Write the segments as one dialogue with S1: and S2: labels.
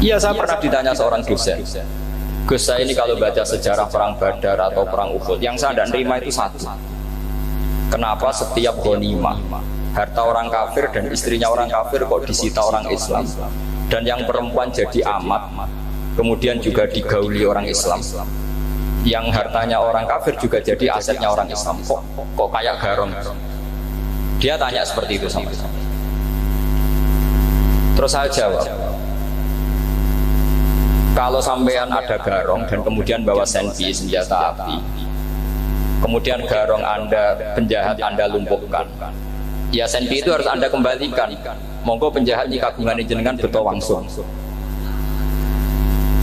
S1: Iya, saya pernah ditanya seorang dosen, Gus, saya ini kalau baca sejarah perang Badar atau perang Uhud, yang saya tidak nerima itu satu. Kenapa setiap ghanimah harta orang kafir dan istrinya orang kafir kok disita orang Islam, dan yang perempuan jadi amat, kemudian juga digauli orang Islam, yang hartanya orang kafir juga jadi asetnya orang Islam, kok kayak garong. Dia tanya seperti itu sama saya. Terus saya jawab, kalau sampean ada garong dan kemudian bawa senpi, senjata api, kemudian garong Anda, penjahat Anda lumpuhkan, ya senpi itu harus Anda kembalikan. Monggo penjahat ini kagungan jenengan beto langsung,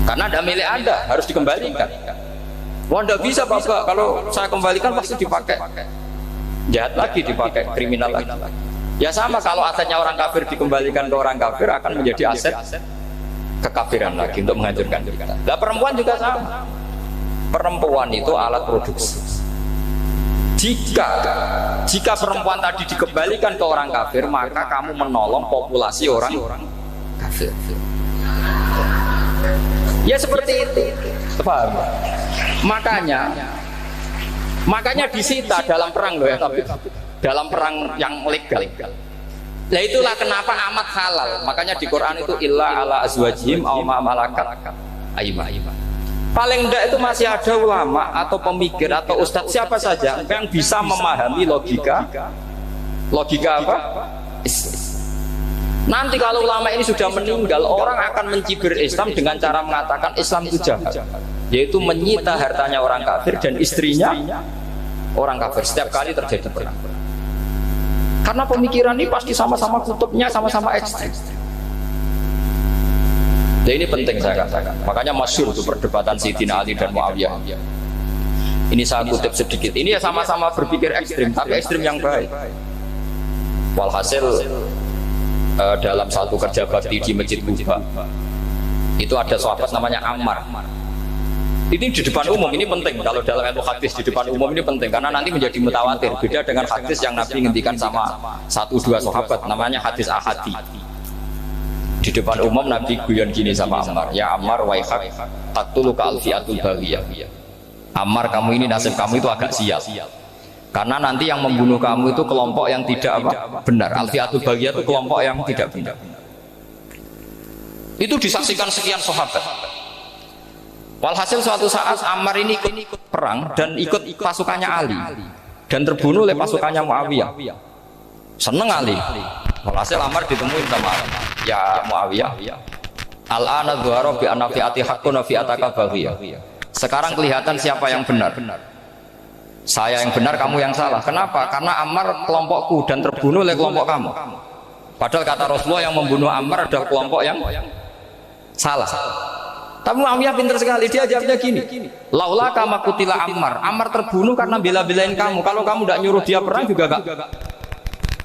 S1: karena ada milik Anda, harus dikembalikan. Wah, tidak bisa Bapak, kalau saya kembalikan pasti dipakai jahat lagi, dipakai kriminal lagi. Ya sama, kalau asetnya orang kafir dikembalikan ke orang kafir akan menjadi aset kekafiran lagi untuk menghancurkan kita. Nah, perempuan juga sama. Perempuan itu alat produksi. Jika perempuan tadi dikembalikan ke orang kafir, maka kamu menolong populasi orang kafir. Ya seperti itu. Paham? Makanya disita dalam perang loh ya, tapi dalam perang yang legal. Nah itulah kenapa amat halal. Makanya di Quran itu illa ala azwajihim aw ma malakat aymanuhum. Paling enggak itu masih ada ulama atau pemikir atau ustadz siapa saja yang bisa memahami logika apa? Nanti kalau ulama ini sudah meninggal, orang akan mencibir Islam dengan cara mengatakan Islam itu jahat, yaitu menyita hartanya orang kafir dan istrinya orang kafir setiap kali terjadi perang. Karena pemikiran ini pasti sama-sama kutubnya, sama-sama ekstrem. Jadi ini penting saya katakan. Makanya masyhur itu perdebatan Sayyidina Ali dan Muawiyah. Ini saya kutip sedikit. Ini ya sama-sama berpikir ekstrem, tapi ekstrem yang baik. Walhasil dalam satu kerja bakti di Masjid Kuba, itu ada sahabat namanya Ammar. Ini di depan umum, ini penting. Kalau dalam ilmu hadis di depan umum ini penting karena nanti menjadi mutawatir. Beda dengan hadis yang Nabi ngendikan sama 1-2 sahabat, namanya hadis ahadi. Di depan umum Nabi guyon gini sama Ammar, ya Ammar waihak taqtuluka alfiatul baghiyah. Ammar, kamu ini nasib kamu itu agak sial. Karena nanti yang membunuh kamu itu kelompok yang tidak benar. Alfiatul baghiyah itu kelompok yang tidak benar. Itu disaksikan sekian sahabat. Walhasil suatu saat Ammar ini ikut perang dan ikut pasukannya Ali dan terbunuh oleh pasukannya Muawiyah. Seneng Ali. Walhasil Ammar ditemuin sama ya Muawiyah. Al-ana dhuhara bi anna fi'ati haqqun wa fi'ataka baghiyah. Sekarang kelihatan siapa yang benar. Saya yang benar, kamu yang salah. Kenapa? Karena Ammar kelompokku dan terbunuh oleh kelompok kamu. Padahal kata Rasulullah yang membunuh Ammar adalah kelompok yang salah. Tapi Muawiyah pintar sekali, dia jawabnya gini, laula kama kutila Ammar. Ammar terbunuh karena bela-belain kamu. Kalau kamu tidak nyuruh dia perang juga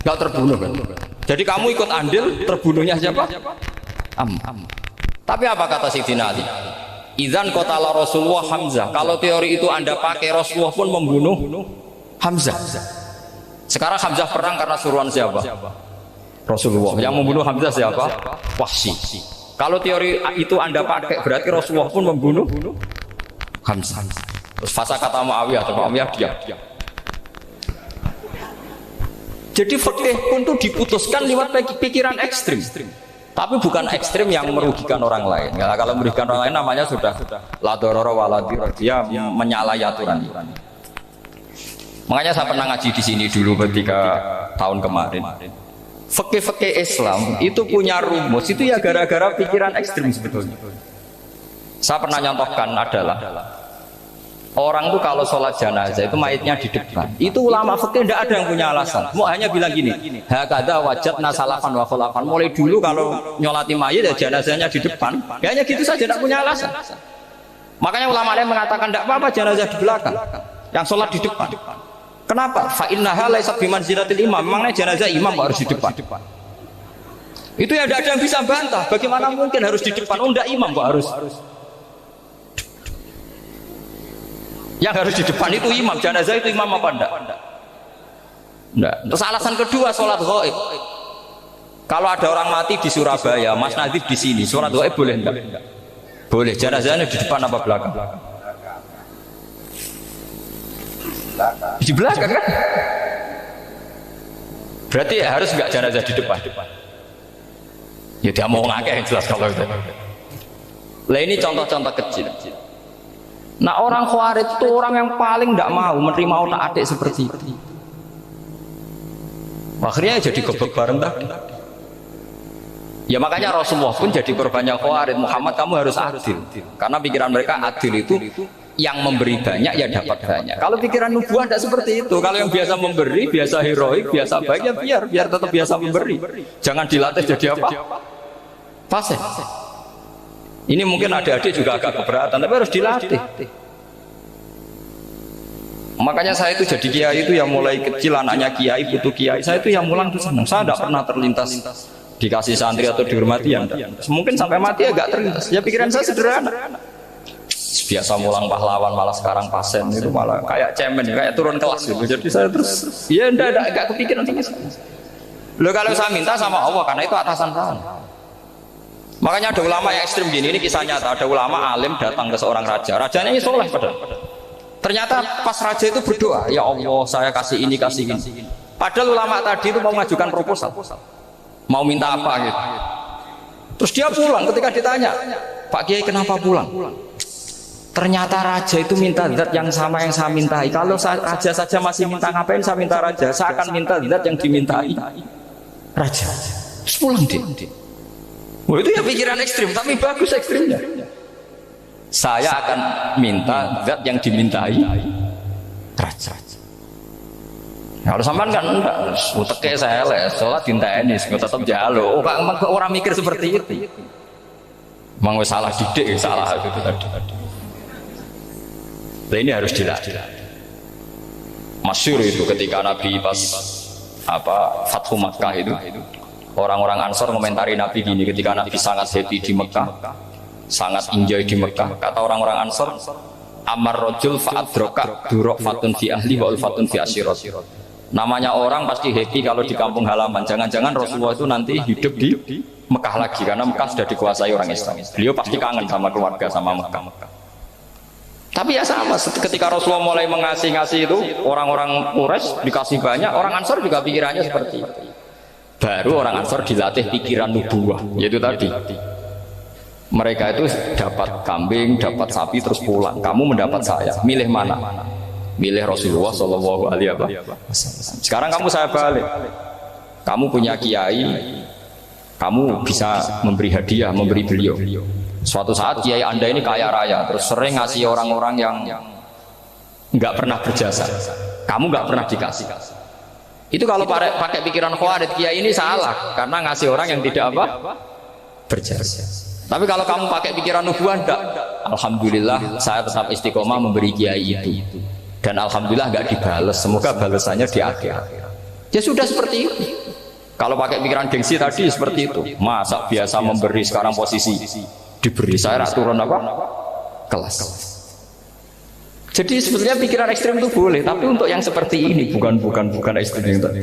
S1: gak terbunuh kan? Jadi kamu ikut andil, terbunuhnya siapa? Ammar. Tapi apa kata Sayyidina Ali? Idzan qatala Rasulullah Hamzah. Kalau teori itu Anda pakai, Rasulullah pun membunuh Hamzah. Sekarang Hamzah perang karena suruhan siapa? Rasulullah. Yang membunuh Hamzah siapa? Wahsy. Kalau teori itu Anda pakai, berarti Rasulullah pun membunuh Hamzah. Terus fasa kata Muawiyah, Muawiyah diam. Jadi fikih pun itu diputuskan lewat pikiran ekstrim. Tapi bukan ekstrim yang merugikan orang lain. Ya, kalau merugikan orang lain namanya sudah la darara wa la dirar. Dia menyalahi aturan. Makanya saya pernah ngaji di sini dulu ketika tahun kemarin. Fikih Islam itu punya rumus, itu ya gara-gara pikiran ekstrim sebetulnya. Saya pernah nyontohkan adalah orang tuh kalau sholat jenazah itu mayitnya di depan, itu ulama fikih tidak ada yang punya alasan, mau hanya bilang gini, hakadha wajadna salafan wa khulafan. Mulai dulu kalau nyolati mayit ya jenazahnya di depan, hanya gitu saja, tidak punya alasan. Makanya ulama lain mengatakan tidak apa-apa jenazah di belakang, yang sholat di depan. Kenapa? Fa innaha laysat bimanzilatil imam. Memangnya jenazah imam harus di depan. Itu ya tidak ada yang bisa bantah. Bagaimana mungkin harus di depan? Oh, enggak, imam kok harus. Yang harus di depan itu imam. Jenazah itu imam apa enggak? Enggak. Terus alasan kedua sholat ghaib. Kalau ada orang mati di Surabaya, Mas Nadif di sini, sholat doa boleh enggak? Boleh. Jenazahnya di depan apa belakang? Di belakang kan? Berarti ya harus enggak jenazah di depan? Ya dia mau ngakeh yang jelas kalau itu. Lah ini contoh-contoh kecil. Nah orang Khawarij itu orang yang paling enggak mau menerima otak-atik seperti itu. Akhirnya jadi goblok bareng tadi. Ya makanya Rasulullah pun jadi korbannya Khawarij. Muhammad kamu harus adil. Karena pikiran mereka adil itu yang memberi banyak ya dapat banyak. Kalau pikiran nubuah tidak seperti itu. Kalau yang biasa memberi, biasa heroik, biasa baik ya biar tetap biasa memberi. Jangan dilatih jadi apa? Fasih. Ini mungkin adik-adik juga agak keberatan, tapi harus dilatih. Makanya saya itu jadi kiai itu yang mulai kecil anaknya kiai, putu kiai. Saya itu yang mulang itu senang. Saya tidak pernah terlintas dikasih santri atau dihormati ya. Mungkin sampai mati agak terlintas. Ya pikiran saya sederhana. Biasa mulang pahlawan malah sekarang pasien itu malah kayak cemen, kayak turun kelas gitu. Jadi saya terus ya enggak kepikiran sama sekali. Loh kalau saya minta sama Allah karena itu atasan saya. Makanya ada ulama yang ekstrim gini, ini kisah nyata. Ada ulama alim datang ke seorang raja. Rajanya ini soleh padahal. Ternyata pas raja itu berdoa, ya Allah saya kasih ini, kasih ini. Padahal ulama tadi itu mau mengajukan proposal. Mau minta apa gitu. Terus dia pulang ketika ditanya, Pak Kiai kenapa pulang? Ternyata raja itu minta zat yang sama yang saya mintai. Kalau raja saja masih minta ngapain saya minta raja, saya akan minta zat yang dimintai raja. Terus pulang dia. Wah itu ya pikiran ekstrim, tapi bagus ekstrimnya. Saya akan minta zat yang dimintai raja. Kalau sampean kan enggak, uteke saya les, sholat dinteni, tetap jalo. Oh, orang mikir seperti itu. Mang wis salah didik, salah itu tadi. Nah, ini harus dilatih. Masyhur itu ketika Nabi pas Fathu Makkah itu. Orang-orang Ansor komentari Nabi gini ketika Nabi sangat happy di Mekah, sangat enjoy di Mekah. Kata orang-orang Ansor, Amar rojul fa'adroka durok fatun fi ahli wa ulfatun fi asyirat. Namanya orang pasti happy kalau di kampung halaman. Jangan-jangan Rasulullah itu nanti hidup di Mekah lagi karena Mekah sudah dikuasai orang Islam. Beliau pasti kangen sama keluarga, sama Mekah. Tapi ya sama, ketika Rasulullah mulai mengasih-ngasih itu orang-orang Quraisy dikasih banyak, orang Ansor juga pikirannya seperti itu. Baru orang Ansor dilatih pikiran nubuwah, yaitu tadi mereka itu dapat kambing, dapat sapi terus pulang. Kamu mendapat saya, milih mana? Milih Rasulullah Shallallahu Alaihi Wasallam. Sekarang kamu saya balik. Kamu punya kiai, kamu bisa memberi hadiah, memberi beliau. Suatu saat kiai Anda ini kaya raya, terus sering ngasih orang-orang yang nggak pernah berjasa. Kamu nggak pernah dikasih. Itu kalau pakai pikiran Khawarij, kiai ini salah karena ngasih orang yang tidak berjasa. Tapi kalau kamu pakai pikiran nubuah, enggak. Alhamdulillah saya tetap istiqomah memberi kiai itu. Dan alhamdulillah enggak dibales. Semoga balasannya di akhir. Ya sudah seperti itu. Kalau pakai pikiran gengsi tadi seperti itu. Masa biasa memberi sekarang posisi diberi, saya turun kelas. Jadi sebetulnya pikiran ekstrem itu boleh, tapi untuk yang seperti ini bukan ekstrem yang tadi.